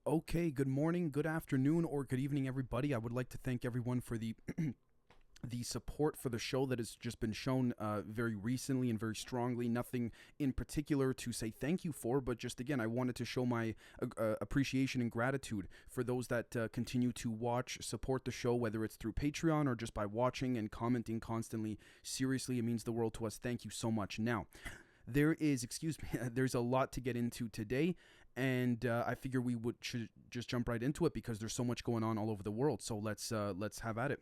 Okay, good morning, good afternoon, or good evening, everybody. I would like to thank everyone for the the support for the show that has just been shown very recently and very strongly. Nothing in particular to say thank you for, but just again, I wanted to show my appreciation and gratitude for those that continue to watch, support the show, whether it's through Patreon or just by watching and commenting constantly. Seriously, it means the world to us. Thank you so much. Now, there's a lot to get into today, and I figure should just jump right into it because there's so much going on all over the world. So let's have at it.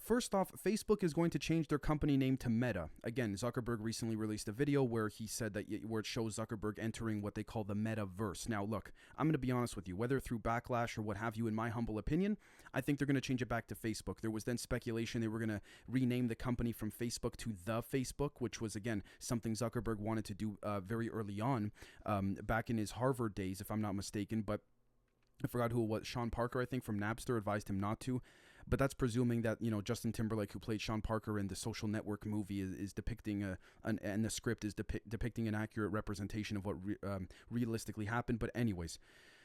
First off, Facebook is going to change their company name to Meta. Again, Zuckerberg recently released a video where he said where it shows Zuckerberg entering what they call the metaverse. Now, look, I'm going to be honest with you. Whether through backlash or what have you, in my humble opinion, I think they're going to change it back to Facebook. There was then speculation they were going to rename the company from Facebook to The Facebook, which was, again, something Zuckerberg wanted to do very early on, back in his Harvard days, if I'm not mistaken. But I forgot who it was. Sean Parker, I think, from Napster advised him not to. But that's presuming that, Justin Timberlake, who played Sean Parker in the Social Network movie, is depicting and the script is depicting an accurate representation of what realistically happened. But anyways,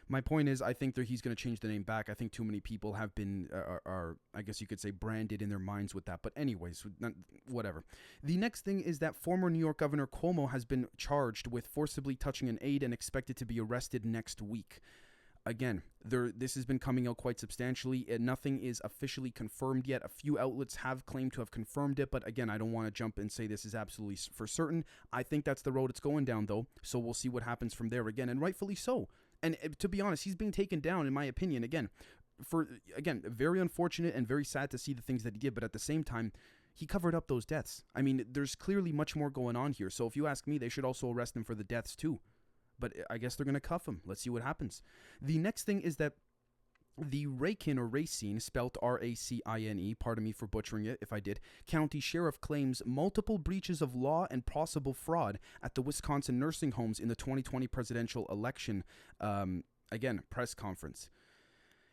my point is, I think that he's going to change the name back. I think too many people have been, are I guess you could say, branded in their minds with that. But anyways, whatever. The next thing is that former New York Governor Cuomo has been charged with forcibly touching an aide and expected to be arrested next week. Again, this has been coming out quite substantially. Nothing is officially confirmed yet. A few outlets have claimed to have confirmed it, but again, I don't want to jump and say this is absolutely for certain. I think that's the road it's going down, though, so we'll see what happens from there again, and rightfully so. And to be honest, he's being taken down, in my opinion, very unfortunate and very sad to see the things that he did, but at the same time, he covered up those deaths. I mean, there's clearly much more going on here, so if you ask me, they should also arrest him for the deaths, too. But I guess they're going to cuff him. Let's see what happens. The next thing is that the Racine, spelt R-A-C-I-N-E, pardon me for butchering it if I did, county sheriff claims multiple breaches of law and possible fraud at the Wisconsin nursing homes in the 2020 presidential election, press conference.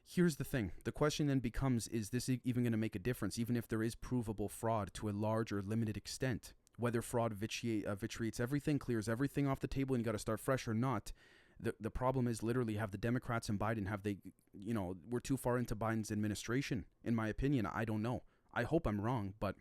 Here's the thing. The question then becomes, is this even going to make a difference, even if there is provable fraud to a large or limited extent? Whether fraud vitiates everything, clears everything off the table, and you got to start fresh or not. The problem is literally, have the Democrats and Biden, we're too far into Biden's administration, in my opinion. I don't know. I hope I'm wrong, but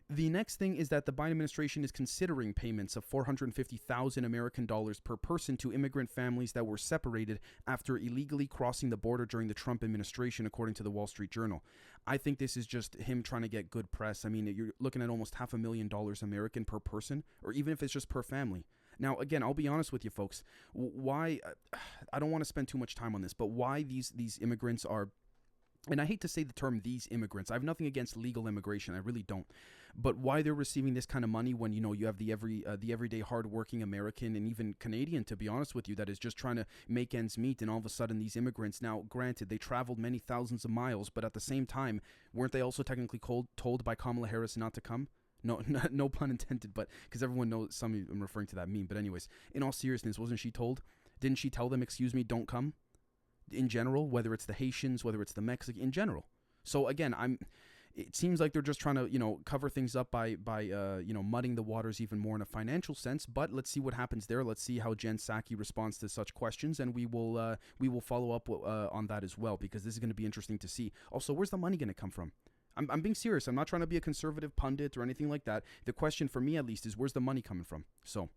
the next thing is that the Biden administration is considering payments of $450,000 American dollars per person to immigrant families that were separated after illegally crossing the border during the Trump administration, according to the Wall Street Journal. I think this is just him trying to get good press. I mean, you're looking at almost $500,000 American per person, or even if it's just per family. Now, again, I'll be honest with you folks. Why, I don't want to spend too much time on this, but why these immigrants are, and I hate to say the term these immigrants, I have nothing against legal immigration, I really don't, but why they're receiving this kind of money when, you have the everyday hardworking American and even Canadian, to be honest with you, that is just trying to make ends meet, and all of a sudden these immigrants, now granted, they traveled many thousands of miles, but at the same time, weren't they also technically told by Kamala Harris not to come? No pun intended, but because everyone knows, some of I'm referring to that meme, but anyways, in all seriousness, wasn't she told? Didn't she tell them, excuse me, don't come? In general, whether it's the Haitians, whether it's the Mexicans, in general. So again, it seems like they're just trying to, cover things up by mudding the waters even more in a financial sense. But let's see what happens there. Let's see how Jen Psaki responds to such questions, and we will follow up on that as well, because this is going to be interesting to see. Also, where's the money going to come from? I'm being serious. I'm not trying to be a conservative pundit or anything like that. The question for me, at least, is where's the money coming from? So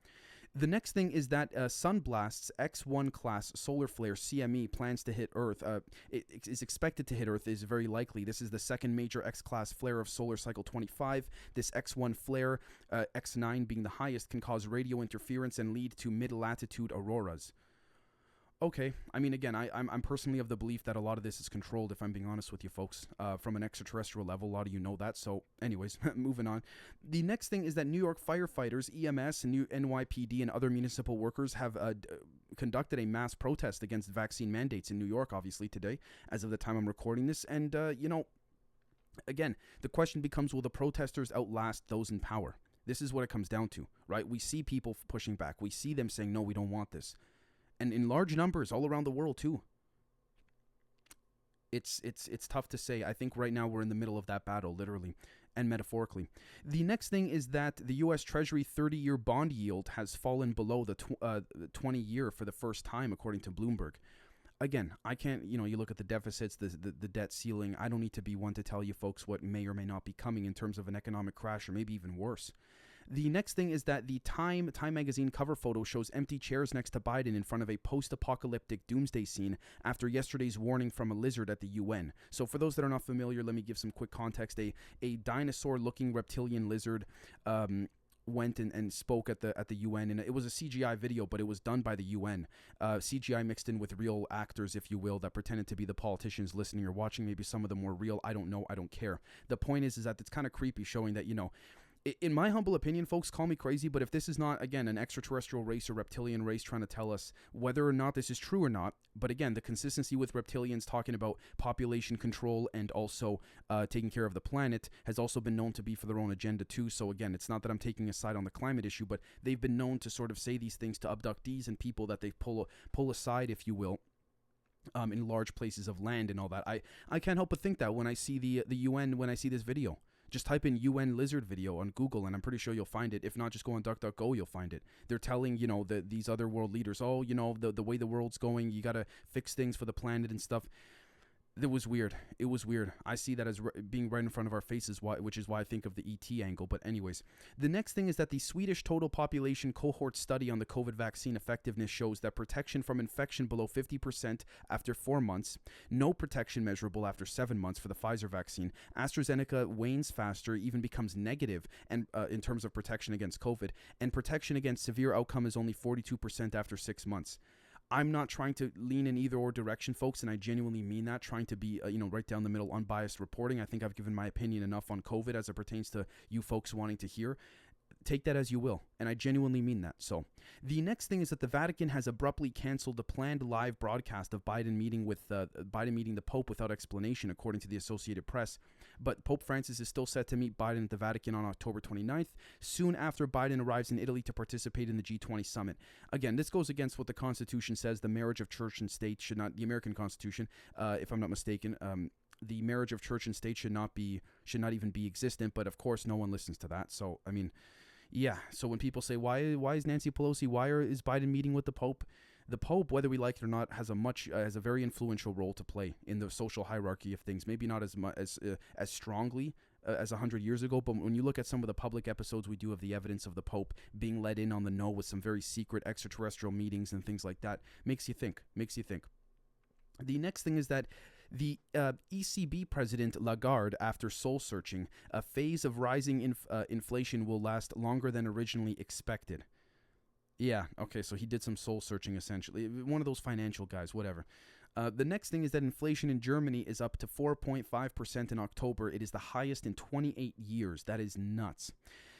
the next thing is that Sunblast's X1 class solar flare CME plans to hit Earth. It is expected to hit Earth, is very likely. This is the second major X-class flare of solar cycle 25. This X1 flare, X9 being the highest, can cause radio interference and lead to mid-latitude auroras. Okay, I mean, again, I'm personally of the belief that a lot of this is controlled, if I'm being honest with you folks, from an extraterrestrial level. A lot of you know that. So anyways, moving on. The next thing is that New York firefighters, EMS, and NYPD, and other municipal workers have conducted a mass protest against vaccine mandates in New York, obviously, today, as of the time I'm recording this. And, again, the question becomes, will the protesters outlast those in power? This is what it comes down to, right? We see people pushing back. We see them saying, no, we don't want this. And in large numbers all around the world too. It's tough to say. I think right now we're in the middle of that battle, literally and metaphorically. The next thing is that the U.S. Treasury 30-year bond yield has fallen below the 20-year for the first time, according to Bloomberg. again, I can't, you look at the deficits, the debt ceiling. I don't need to be one to tell you folks what may or may not be coming in terms of an economic crash, or maybe even worse. The next thing is that the Time magazine cover photo shows empty chairs next to Biden in front of a post-apocalyptic doomsday scene after yesterday's warning from a lizard at the UN. So for those that are not familiar, let me give some quick context. A dinosaur-looking reptilian lizard went and spoke at the UN, and it was a CGI video, but it was done by the UN. CGI mixed in with real actors, if you will, that pretended to be the politicians listening or watching. Maybe some of them were real. I don't know. I don't care. The point is that it's kind of creepy, showing that, in my humble opinion, folks, call me crazy, but if this is not, again, an extraterrestrial race or reptilian race trying to tell us whether or not this is true or not, but again, the consistency with reptilians talking about population control and also taking care of the planet has also been known to be for their own agenda too. So again, it's not that I'm taking a side on the climate issue, but they've been known to sort of say these things to abductees and people that they pull aside, if you will, in large places of land and all that. I can't help but think that when I see the UN, when I see this video. Just type in UN lizard video on Google, and I'm pretty sure you'll find it. If not, just go on DuckDuckGo, you'll find it. They're telling, these other world leaders, the way the world's going, you got to fix things for the planet and stuff. It was weird. It was weird. I see that as being right in front of our faces, which is why I think of the ET angle. But anyways, the next thing is that the Swedish total population cohort study on the COVID vaccine effectiveness shows that protection from infection below 50% after 4 months, no protection measurable after 7 months for the Pfizer vaccine. AstraZeneca wanes faster, even becomes negative, and in terms of protection against COVID, and protection against severe outcome is only 42% after 6 months. I'm not trying to lean in either or direction, folks, and I genuinely mean that, trying to be, right down the middle, unbiased reporting. I think I've given my opinion enough on COVID as it pertains to you folks wanting to hear. Take that as you will, and I genuinely mean that. So, the next thing is that the Vatican has abruptly canceled the planned live broadcast of Biden meeting the Pope without explanation, according to the Associated Press. But Pope Francis is still set to meet Biden at the Vatican on October 29th, soon after Biden arrives in Italy to participate in the G20 summit. Again, this goes against what the Constitution says. The marriage of church and state should not, the American Constitution, if I'm not mistaken, the marriage of church and state should not even be existent. But of course, no one listens to that. So, I mean, yeah. So when people say, why is Nancy Pelosi, is Biden meeting with the Pope? The Pope, whether we like it or not, has a very influential role to play in the social hierarchy of things. Maybe not as much as strongly as 100 years ago, but when you look at some of the public episodes we do of the evidence of the Pope being let in on the know with some very secret extraterrestrial meetings and things like that, makes you think. The next thing is that the ECB president Lagarde, after soul searching, a phase of rising inflation will last longer than originally expected. Yeah, okay, so he did some soul searching, essentially. One of those financial guys, whatever. The next thing is that inflation in Germany is up to 4.5% in October. It is the highest in 28 years. That is nuts.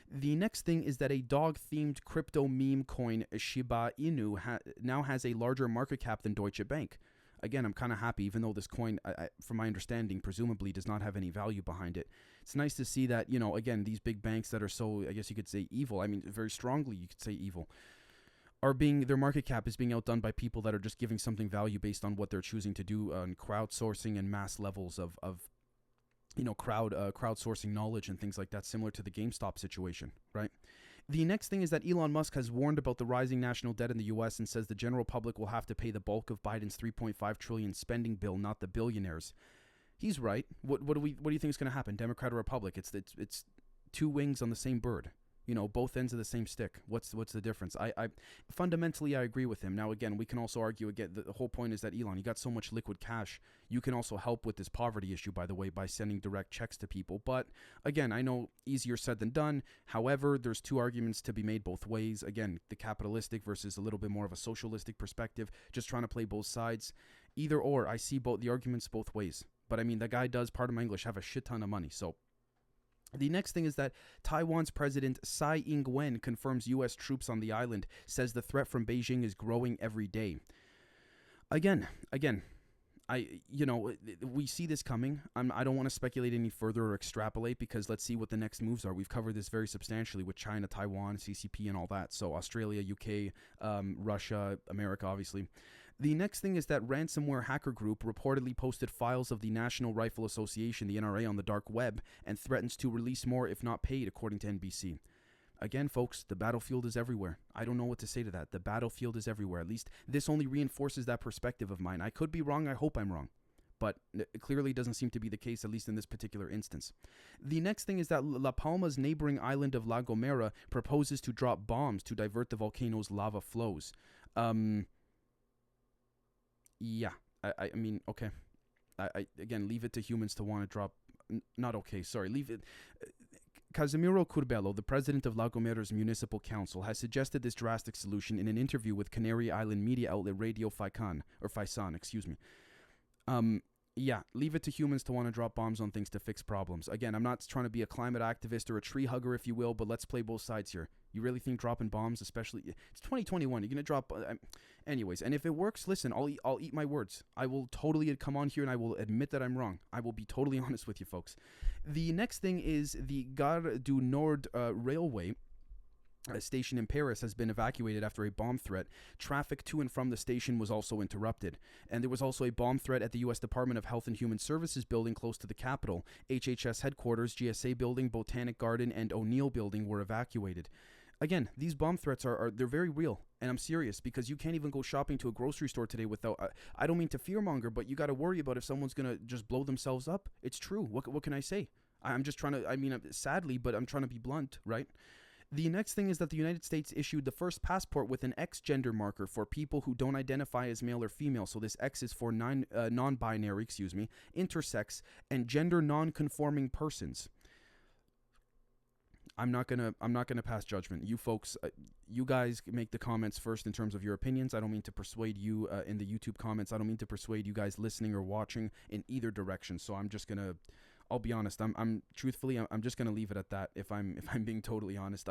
The next thing is that a dog-themed crypto meme coin, Shiba Inu, now has a larger market cap than Deutsche Bank. Again, I'm kind of happy, even though this coin, from my understanding, presumably does not have any value behind it. It's nice to see that, again, these big banks that are so, I guess you could say evil, I mean, very strongly you could say evil, their market cap is being outdone by people that are just giving something value based on what they're choosing to do on crowdsourcing and mass levels of crowdsourcing knowledge and things like that, similar to the GameStop situation, right? The next thing is that Elon Musk has warned about the rising national debt in the U.S. and says the general public will have to pay the bulk of Biden's $3.5 trillion spending bill, not the billionaires. He's right. What do you think is going to happen, Democrat or Republic? It's two wings on the same bird. Both ends of the same stick. What's the difference? I fundamentally, I agree with him. Now, again, we can also argue again. The whole point is that Elon, you got so much liquid cash. You can also help with this poverty issue, by the way, by sending direct checks to people. But again, I know easier said than done. However, there's two arguments to be made both ways. Again, the capitalistic versus a little bit more of a socialistic perspective. Just trying to play both sides. Either or, I see the arguments both ways. But I mean, the guy does, pardon my English, have a shit ton of money. So. The next thing is that Taiwan's President Tsai Ing-wen confirms U.S. troops on the island, says the threat from Beijing is growing every day. Again, we see this coming. I don't want to speculate any further or extrapolate because let's see what the next moves are. We've covered this very substantially with China, Taiwan, CCP, and all that. So Australia, UK, Russia, America, obviously. The next thing is that ransomware hacker group reportedly posted files of the National Rifle Association, the NRA, on the dark web and threatens to release more if not paid, according to NBC. Again, folks, the battlefield is everywhere. I don't know what to say to that. The battlefield is everywhere. At least this only reinforces that perspective of mine. I could be wrong. I hope I'm wrong. But it clearly doesn't seem to be the case, at least in this particular instance. The next thing is that La Palma's neighboring island of La Gomera proposes to drop bombs to divert the volcano's lava flows. Yeah, I mean, okay. Again, leave it to humans to want to drop. Not okay, sorry. Leave it. Casimiro Curbelo, the president of La Gomera's municipal council, has suggested this drastic solution in an interview with Canary Island media outlet Radio Faisan, excuse me. Yeah, leave it to humans to want to drop bombs on things to fix problems. Again, I'm not trying to be a climate activist or a tree hugger, if you will, but let's play both sides here. You really think dropping bombs, especially it's 2021, you're gonna drop? Anyways, and if it works, listen, I'll eat my words. I will totally come on here and I will admit that I'm wrong. I will be totally honest with you, folks. The next thing is the Gare du Nord railway. A station in Paris has been evacuated after a bomb threat. Traffic to and from the station was also interrupted. And there was also a bomb threat at the U.S. Department of Health and Human Services building close to the capital. HHS headquarters, GSA building, Botanic Garden, and O'Neill building were evacuated. Again, these bomb threats they're very real. And I'm serious, because you can't even go shopping to a grocery store today without, I don't mean to fearmonger, but you got to worry about if someone's going to just blow themselves up. It's true. What can I say? I'm just trying to, sadly, but I'm trying to be blunt, right? The next thing is that the United States issued the first passport with an X gender marker for people who don't identify as male or female. So this X is for non-binary, intersex, and gender non-conforming persons. I'm not gonna pass judgment. You folks, you guys make the comments first in terms of your opinions. I don't mean to persuade you in the YouTube comments. I don't mean to persuade you guys listening or watching in either direction. So I'll be honest. I'm truthfully, I'm just gonna leave it at that. If I'm being totally honest,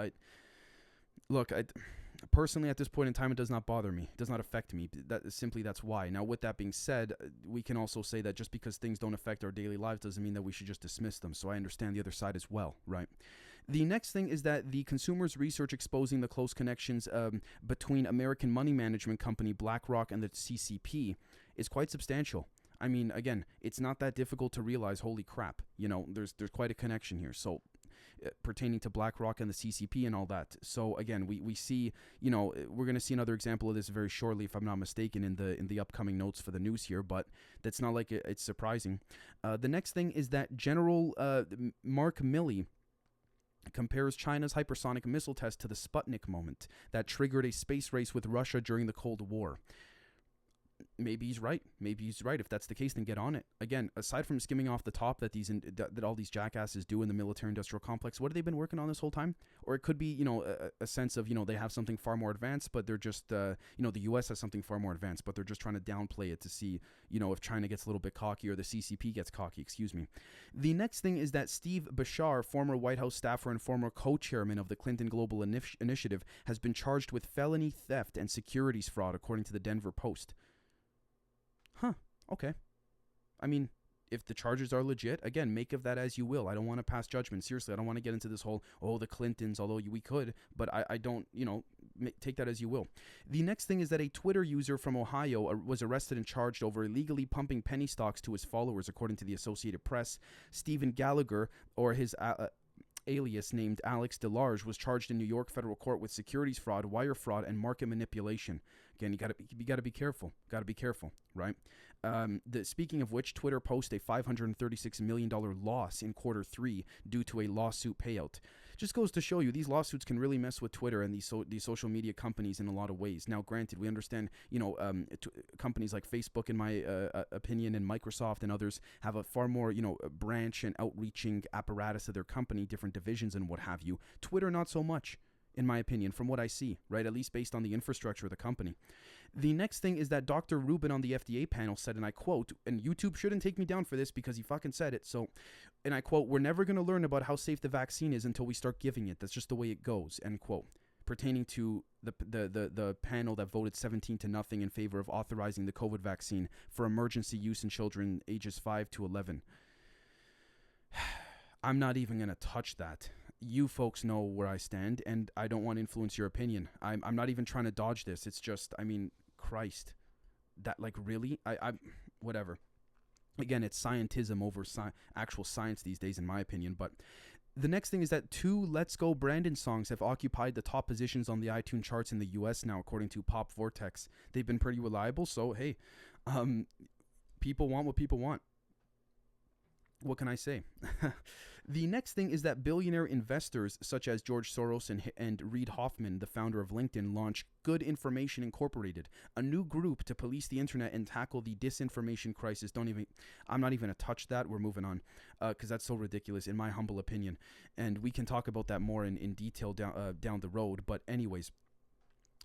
personally at this point in time, it does not bother me. It does not affect me. That's why. Now, with that being said, we can also say that just because things don't affect our daily lives doesn't mean that we should just dismiss them. So I understand the other side as well, right? The next thing is that the consumers' research exposing the close connections between American money management company BlackRock and the CCP is quite substantial. I mean, again, it's not that difficult to realize, holy crap, there's quite a connection here. So pertaining to BlackRock and the CCP and all that. So again, we see, we're going to see another example of this very shortly, if I'm not mistaken, in the upcoming notes for the news here, but that's not like it's surprising. The next thing is that General Mark Milley compares China's hypersonic missile test to the Sputnik moment that triggered a space race with Russia during the Cold War. Maybe he's right. If that's the case, then get on it. Again, aside from skimming off the top that that all these jackasses do in the military-industrial complex, what have they been working on this whole time? Or it could be, a sense of, they have something far more advanced, but they're just, the U.S. has something far more advanced, but they're just trying to downplay it to see, if China gets a little bit cocky or the CCP gets cocky, The next thing is that Steve Bashar, former White House staffer and former co-chairman of the Clinton Global Initiative, has been charged with felony theft and securities fraud, according to the Denver Post. Huh, okay. I mean, if the charges are legit, again, make of that as you will. I don't want to pass judgment. Seriously, I don't want to get into this whole, the Clintons, although we could, but I don't, take that as you will. The next thing is that a Twitter user from Ohio was arrested and charged over illegally pumping penny stocks to his followers, according to the Associated Press. Stephen Gallagher, or his alias named Alex DeLarge, was charged in New York federal court with securities fraud, wire fraud, and market manipulation. Again, you gotta be careful. Right? Speaking of which, Twitter posted a $536 million loss in Q3 due to a lawsuit payout. Just goes to show you, these lawsuits can really mess with Twitter and these social media companies in a lot of ways. Now, granted, we understand, companies like Facebook, in my opinion, and Microsoft and others have a far more, branch and outreaching apparatus of their company, different divisions and what have you. Twitter, not so much, in my opinion, from what I see, right? At least based on the infrastructure of the company. The next thing is that Dr. Rubin on the FDA panel said, and I quote, and YouTube shouldn't take me down for this because he fucking said it, so, and I quote, "We're never going to learn about how safe the vaccine is until we start giving it. That's just the way it goes," end quote. Pertaining to the panel that voted 17-0 in favor of authorizing the COVID vaccine for emergency use in children ages 5 to 11. I'm not even going to touch that. You folks know where I stand, and I don't want to influence your opinion. I'm not even trying to dodge this. It's just, Christ. That, really? Whatever. Again, it's scientism over actual science these days, in my opinion. But The next thing is that two Let's Go Brandon songs have occupied the top positions on the iTunes charts in the US now, according to Pop Vortex. They've been pretty reliable, so hey, people want what people want. What can I say? The next thing is that billionaire investors such as George Soros and Reid Hoffman, the founder of LinkedIn, launch Good Information Incorporated, a new group to police the internet and tackle the disinformation crisis. I'm not even going to touch that. We're moving on because that's so ridiculous in my humble opinion. And we can talk about that more in detail down the road. But anyways,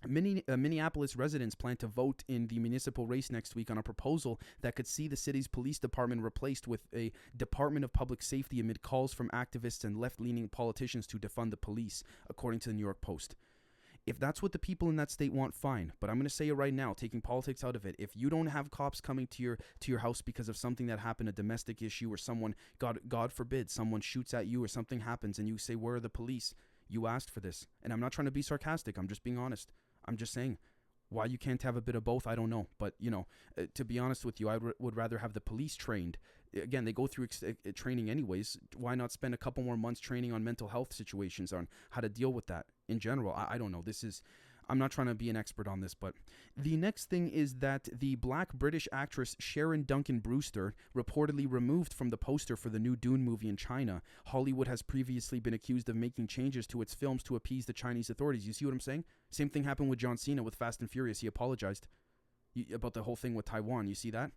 Minneapolis residents plan to vote in the municipal race next week on a proposal that could see the city's police department replaced with a Department of Public Safety amid calls from activists and left-leaning politicians to defund the police, according to the New York Post. If that's what the people in that state want, fine. But I'm going to say it right now, taking politics out of it. If you don't have cops coming to your house because of something that happened, a domestic issue, or someone, God forbid, someone shoots at you or something happens and you say, where are the police? You asked for this. And I'm not trying to be sarcastic. I'm just being honest. I'm just saying, why you can't have a bit of both, I don't know. But, to be honest with you, I would rather have the police trained. Again, they go through training anyways. Why not spend a couple more months training on mental health situations, on how to deal with that in general? I don't know. I'm not trying to be an expert on this, but the next thing is that the black British actress Sharon Duncan Brewster, reportedly removed from the poster for the new Dune movie in China. Hollywood has previously been accused of making changes to its films to appease the Chinese authorities. You see what I'm saying? Same thing happened with John Cena with Fast and Furious. He apologized about the whole thing with Taiwan. You see that?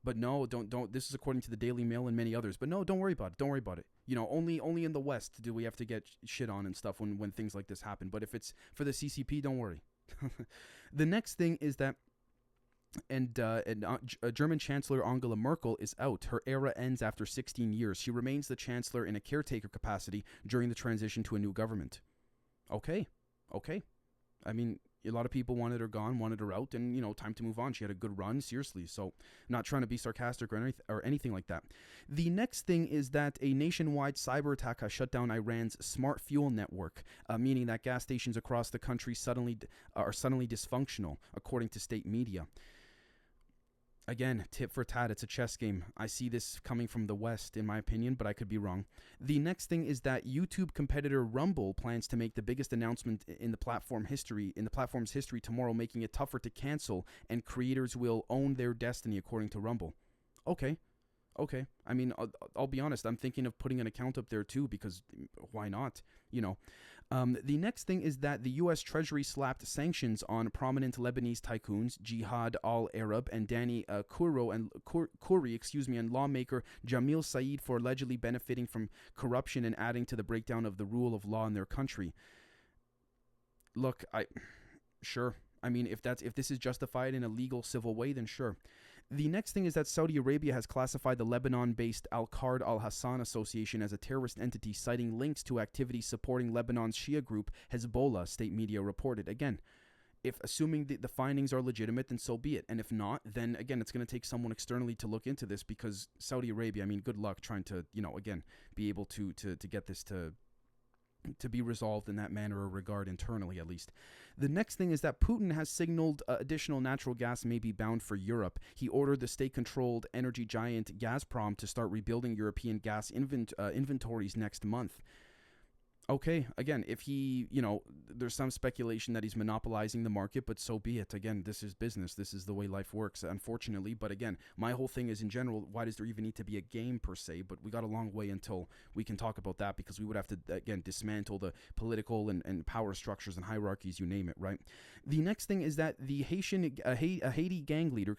But no, don't. This is according to the Daily Mail and many others. But no, don't worry about it. Don't worry about it. Only in the West do we have to get shit on and stuff when things like this happen. But if it's for the CCP, don't worry. The next thing is that, German Chancellor Angela Merkel is out. Her era ends after 16 years. She remains the chancellor in a caretaker capacity during the transition to a new government. Okay. I mean, a lot of people wanted her gone, wanted her out, and, time to move on. She had a good run, seriously. So, not trying to be sarcastic or anything like that. The next thing is that a nationwide cyber attack has shut down Iran's smart fuel network, meaning that gas stations across the country are suddenly dysfunctional, according to state media. Again, tit for tat, it's a chess game. I see this coming from the West, in my opinion, but I could be wrong. The next thing is that YouTube competitor Rumble plans to make the biggest announcement in the platform's history tomorrow, making it tougher to cancel, and creators will own their destiny, according to Rumble. Okay. I mean, I'll be honest. I'm thinking of putting an account up there too, because why not? The next thing is that the U.S. Treasury slapped sanctions on prominent Lebanese tycoons Jihad al-Arab and Danny Khoury, and lawmaker Jamil Said for allegedly benefiting from corruption and adding to the breakdown of the rule of law in their country. Look, sure. I mean, if this is justified in a legal civil way, then sure. The next thing is that Saudi Arabia has classified the Lebanon-based Al-Qard al-Hassan Association as a terrorist entity, citing links to activities supporting Lebanon's Shia group Hezbollah, state media reported. Again, if assuming the findings are legitimate, then so be it. And if not, then again, it's going to take someone externally to look into this, because Saudi Arabia, I mean, good luck trying to, again, be able to get this to be resolved in that manner or regard internally, at least. The next thing is that Putin has signaled additional natural gas may be bound for Europe. He ordered the state-controlled energy giant Gazprom to start rebuilding European gas inventories next month. Okay, again, if he, there's some speculation that he's monopolizing the market, but so be it. Again, this is business. This is the way life works, unfortunately. But again, my whole thing is, in general, why does there even need to be a game per se? But we got a long way until we can talk about that, because we would have to, again, dismantle the political and power structures and hierarchies, you name it, right? The next thing is that the Haiti gang leader,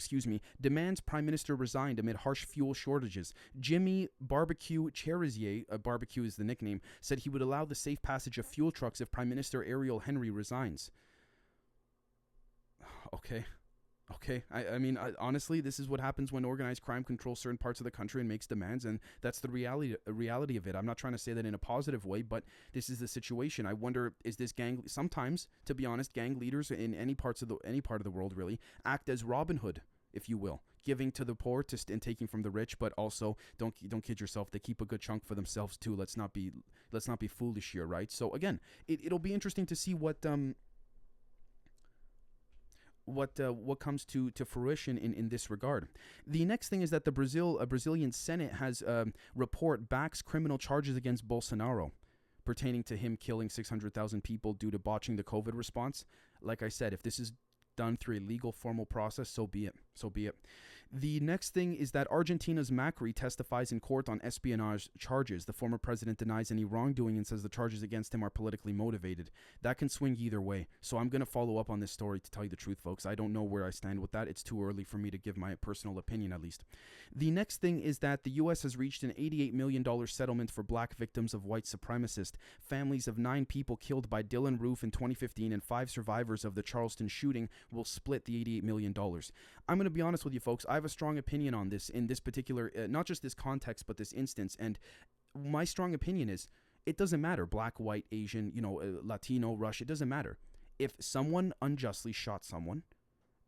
demands Prime Minister resigned amid harsh fuel shortages. Jimmy Barbecue Cherizier, Barbecue is the nickname, said he would allow the safe passage of fuel trucks if Prime Minister Ariel Henry resigns. Okay. I mean, honestly, this is what happens when organized crime controls certain parts of the country and makes demands, and that's the reality of it. I'm not trying to say that in a positive way, but this is the situation. I wonder, is this gang? Sometimes, to be honest, gang leaders in any part of the world really act as Robin Hood, if you will, giving to the poor and taking from the rich, but also don't kid yourself, they keep a good chunk for themselves too. Let's not be foolish here, right? So again, it'll be interesting to see what comes to fruition in this regard. The next thing is that the Brazilian Senate has report backs criminal charges against Bolsonaro pertaining to him killing 600,000 people due to botching the COVID response. Like I said, if this is done through a legal formal process, so be it. So be it. The next thing is that Argentina's Macri testifies in court on espionage charges. The former president denies any wrongdoing and says the charges against him are politically motivated. That can swing either way. So I'm going to follow up on this story to tell you the truth, folks. I don't know where I stand with that. It's too early for me to give my personal opinion, at least. The next thing is that the U.S. has reached an $88 million settlement for black victims of white supremacists. Families of 9 people killed by Dylan Roof in 2015 and 5 survivors of the Charleston shooting will split the $88 million. I'm going to be honest with you, folks. I have a strong opinion on this in this particular, not just this context, but this instance. And my strong opinion is it doesn't matter. Black, white, Asian, Latino, Rush. It doesn't matter. If someone unjustly shot someone,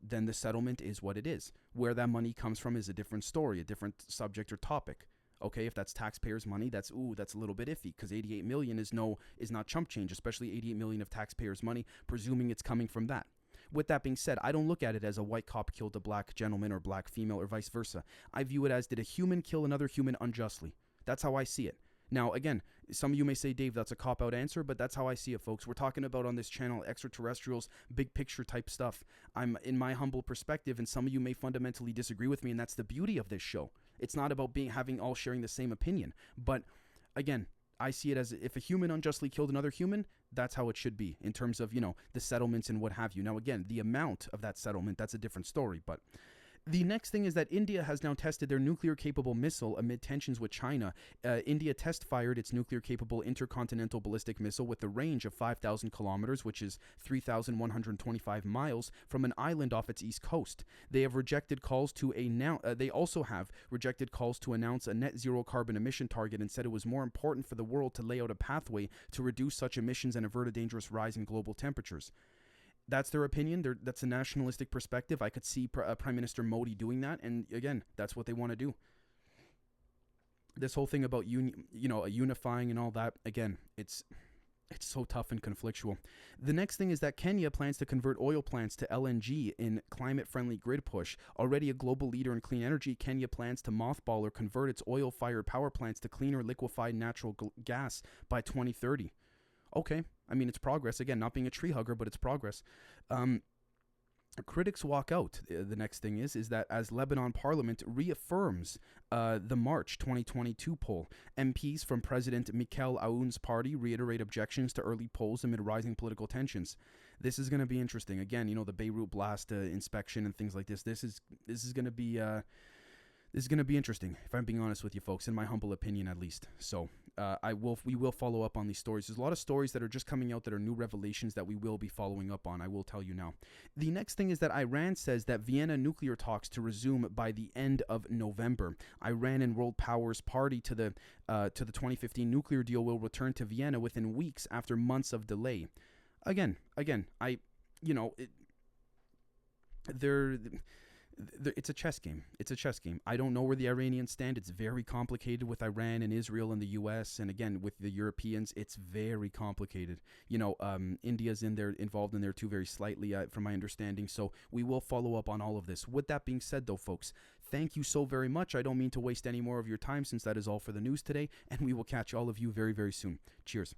then the settlement is what it is. Where that money comes from is a different story, a different subject or topic. Okay, if that's taxpayers' money, that's a little bit iffy, because 88 million is not chump change, especially 88 million of taxpayers' money, presuming it's coming from that. With that being said, I don't look at it as a white cop killed a black gentleman or black female or vice versa. I view it as, did a human kill another human unjustly? That's how I see it. Now, again, some of you may say, Dave, that's a cop-out answer, but that's how I see it, folks. We're talking about on this channel extraterrestrials, big picture type stuff. I'm in my humble perspective, and some of you may fundamentally disagree with me, and that's the beauty of this show. It's not about having all sharing the same opinion. But again, I see it as if a human unjustly killed another human, that's how it should be in terms of, the settlements and what have you. Now, again, the amount of that settlement, that's a different story. But the next thing is that India has now tested their nuclear-capable missile amid tensions with China. India test-fired its nuclear-capable intercontinental ballistic missile with a range of 5,000 kilometers, which is 3,125 miles, from an island off its east coast. They have rejected calls to They also have rejected calls to announce a net-zero carbon emission target and said it was more important for the world to lay out a pathway to reduce such emissions and avert a dangerous rise in global temperatures. That's their opinion. That's a nationalistic perspective. I could see Prime Minister Modi doing that, and again, that's what they want to do. This whole thing about unifying and all that, again, it's so tough and conflictual. The next thing is that Kenya plans to convert oil plants to LNG in climate-friendly grid push. Already a global leader in clean energy, Kenya plans to mothball or convert its oil-fired power plants to cleaner liquefied natural gas by 2030. Okay, I mean, it's progress. Again, not being a tree hugger, but it's progress. Critics walk out. The next thing is that as Lebanon parliament reaffirms the March 2022 poll, MPs from President Mikel Aoun's party reiterate objections to early polls amid rising political tensions. This is going to be interesting. Again, the Beirut blast inspection and things like this. This is going to be This is going to be interesting, if I'm being honest with you folks, in my humble opinion at least. So we will follow up on these stories. There's a lot of stories that are just coming out that are new revelations that we will be following up on. I will tell you now. The next thing is that Iran says that Vienna nuclear talks to resume by the end of November. Iran and world powers party to the 2015 nuclear deal will return to Vienna within weeks after months of delay. Again, it's a chess game. It's a chess game. I don't know where the Iranians stand. It's very complicated with Iran and Israel and the U.S. And again, with the Europeans, it's very complicated. India's involved in there too, very slightly, from my understanding. So we will follow up on all of this. With that being said, though, folks, thank you so very much. I don't mean to waste any more of your time since that is all for the news today. And we will catch all of you very, very soon. Cheers.